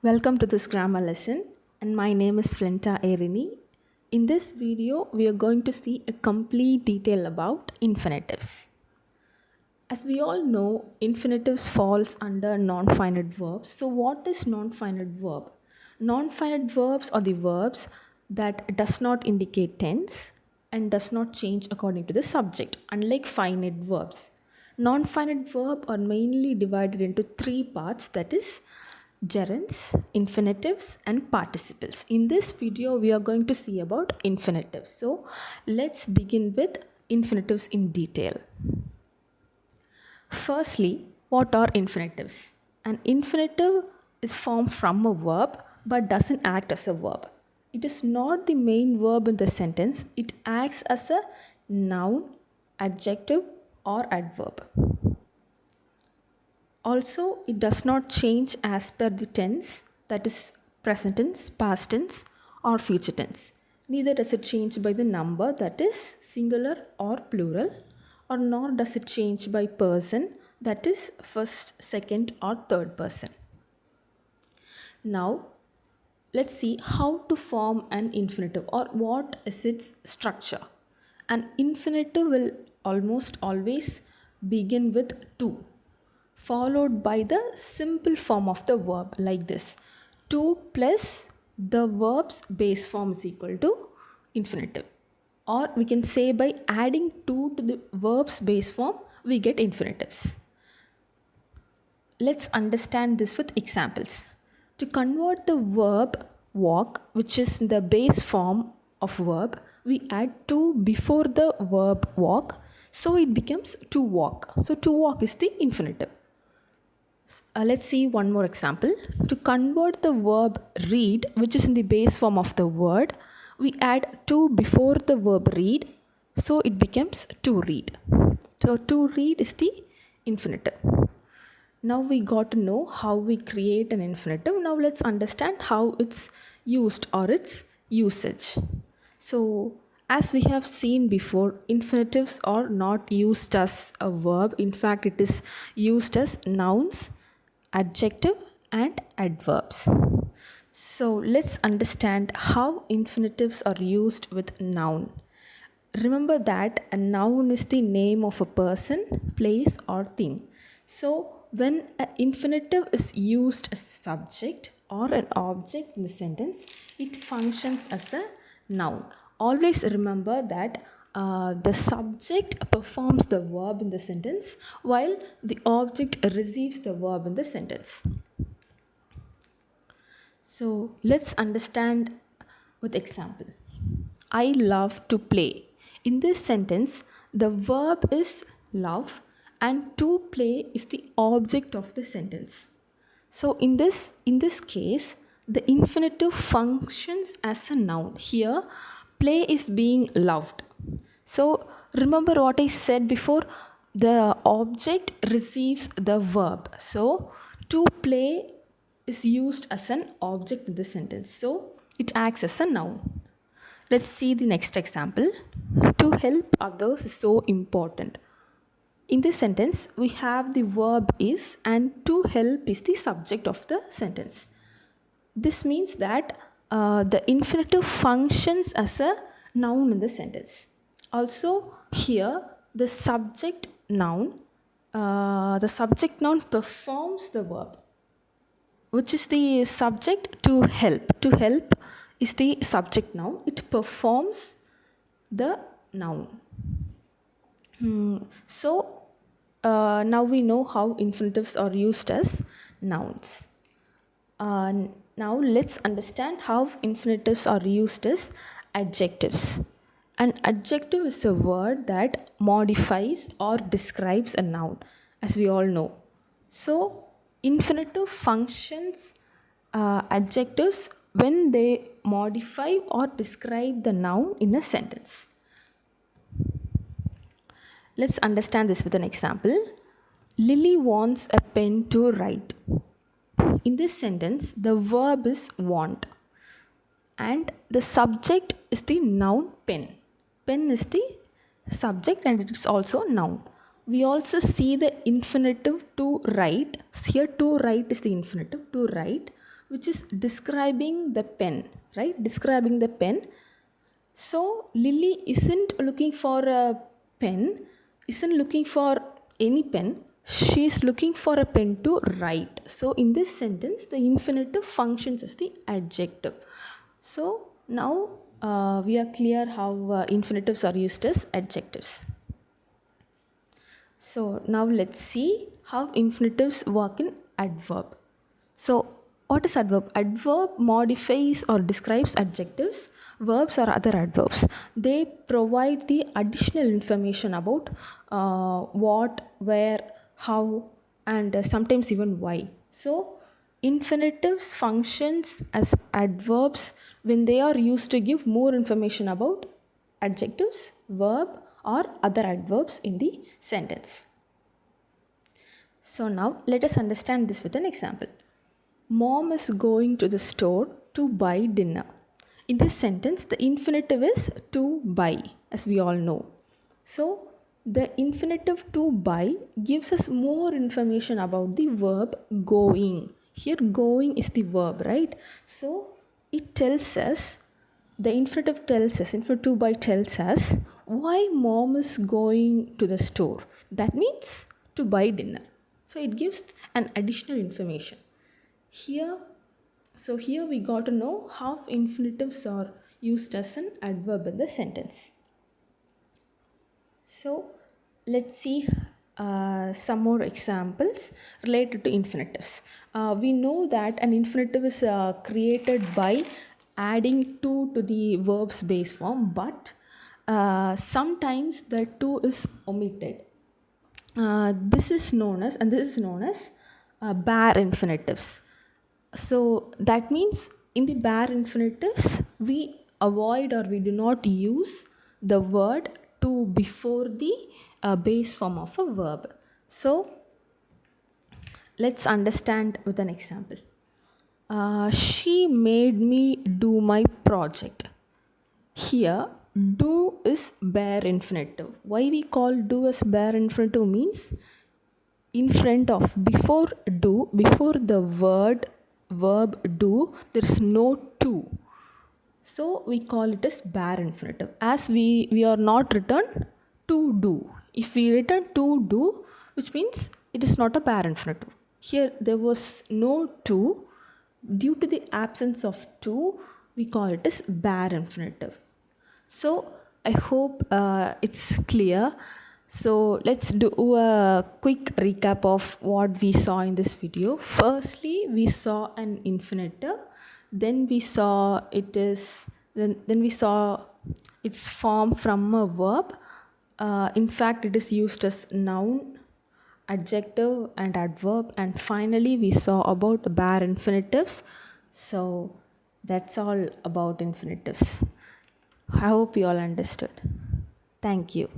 Welcome to this grammar lesson, and my name is Flenta Rini. In this video, we are going to see a complete detail about infinitives. As we all know, infinitives falls under non-finite verbs. So what is non-finite verb? Non-finite verbs are the verbs that does not indicate tense and does not change according to the subject, unlike finite verbs. Non-finite verbs are mainly divided into three parts, that is gerunds, infinitives and participles. In this video, we are going to see about infinitives. So let's begin with infinitives in detail. Firstly, what are infinitives? An infinitive is formed from a verb but doesn't act as a verb. It is not the main verb in the sentence. It acts as a noun, adjective or adverb. Also, it does not change as per the tense, that is present tense, past tense or future tense. Neither does it change by the number, that is singular or plural, or nor does it change by person, that is first, second or third person. Now, let's see how to form an infinitive or what is its structure. An infinitive will almost always begin with to, followed by the simple form of the verb like this. To plus the verb's base form is equal to infinitive. Or we can say by adding to the verb's base form, we get infinitives. Let's understand this with examples. To convert the verb walk, which is the base form of verb, we add to before the verb walk, so it becomes to walk. So to walk is the infinitive. Let's see one more example. To convert the verb read, which is in the base form of the word, we add to before the verb read, so it becomes to read. So to read is the infinitive. Now we got to know how we create an infinitive. Now let's understand how it's used or its usage. So as we have seen before, infinitives are not used as a verb. In fact, it is used as nouns, adjective and adverbs. So let's understand how infinitives are used with noun. Remember that a noun is the name of a person, place or thing. So when an infinitive is used as subject or an object in the sentence, it functions as a noun. Always remember that the subject performs the verb in the sentence while the object receives the verb in the sentence. So let's understand with example. I love to play. In this sentence, the verb is love and to play is the object of the sentence. So in this case, the infinitive functions as a noun. Here, play is being loved. So remember what I said before, the object receives the verb. So to play is used as an object in the sentence. So it acts as a noun. Let's see the next example. To help others is so important. In this sentence, we have the verb is and to help is the subject of the sentence. This means that the infinitive functions as a noun in the sentence. Also here, the subject noun performs the verb, which is the subject to help. To help is the subject noun. It performs the noun. So now we know how infinitives are used as nouns. Now let's understand how infinitives are used as adjectives. An adjective is a word that modifies or describes a noun, as we all know. So infinitive functions adjectives when they modify or describe the noun in a sentence. Let's understand this with an example. Lily wants a pen to write. In this sentence, the verb is want and the subject is the noun pen. Pen is the subject and it is also noun. We also see the infinitive to write. Here to write is the infinitive, to write, which is describing the pen, right? Describing the pen. So Lily isn't looking for a pen, isn't looking for any pen. She's looking for a pen to write. So in this sentence, the infinitive functions as the adjective. So now we are clear how infinitives are used as adjectives. So now let's see how infinitives work in adverb. So what is adverb? Adverb modifies or describes adjectives, verbs or other adverbs. They provide the additional information about what, where, how, and sometimes even why. So infinitives functions as adverbs when they are used to give more information about adjectives, verb, or other adverbs in the sentence. So now let us understand this with an example. Mom is going to the store to buy dinner. In this sentence, the infinitive is to buy, as we all know. So the infinitive to buy gives us more information about the verb going. Here going is the verb, right? So it tells us, the infinitive to buy tells us why mom is going to the store. That means to buy dinner. So it gives an additional information. Here we got to know how infinitives are used as an adverb in the sentence. So let's see some more examples related to infinitives. We know that an infinitive is created by adding to the verb's base form, but sometimes the to is omitted. This is known as bare infinitives. So that means in the bare infinitives, we avoid or we do not use the word to before the base form of a verb. So let's understand with an example. She made me do my project. Here, do is bare infinitive. Why we call do as bare infinitive means in front of, before the verb do, there is no to. So we call it as bare infinitive. As we are not written to do. If we written to do, which means it is not a bare infinitive. Here there was no to. Due to the absence of to, we call it as bare infinitive. So I hope it's clear. So let's do a quick recap of what we saw in this video. Firstly, we saw an infinitive. Then we saw its form from a verb. In fact, it is used as noun, adjective, and adverb. And finally, we saw about bare infinitives. So that's all about infinitives. I hope you all understood. Thank you.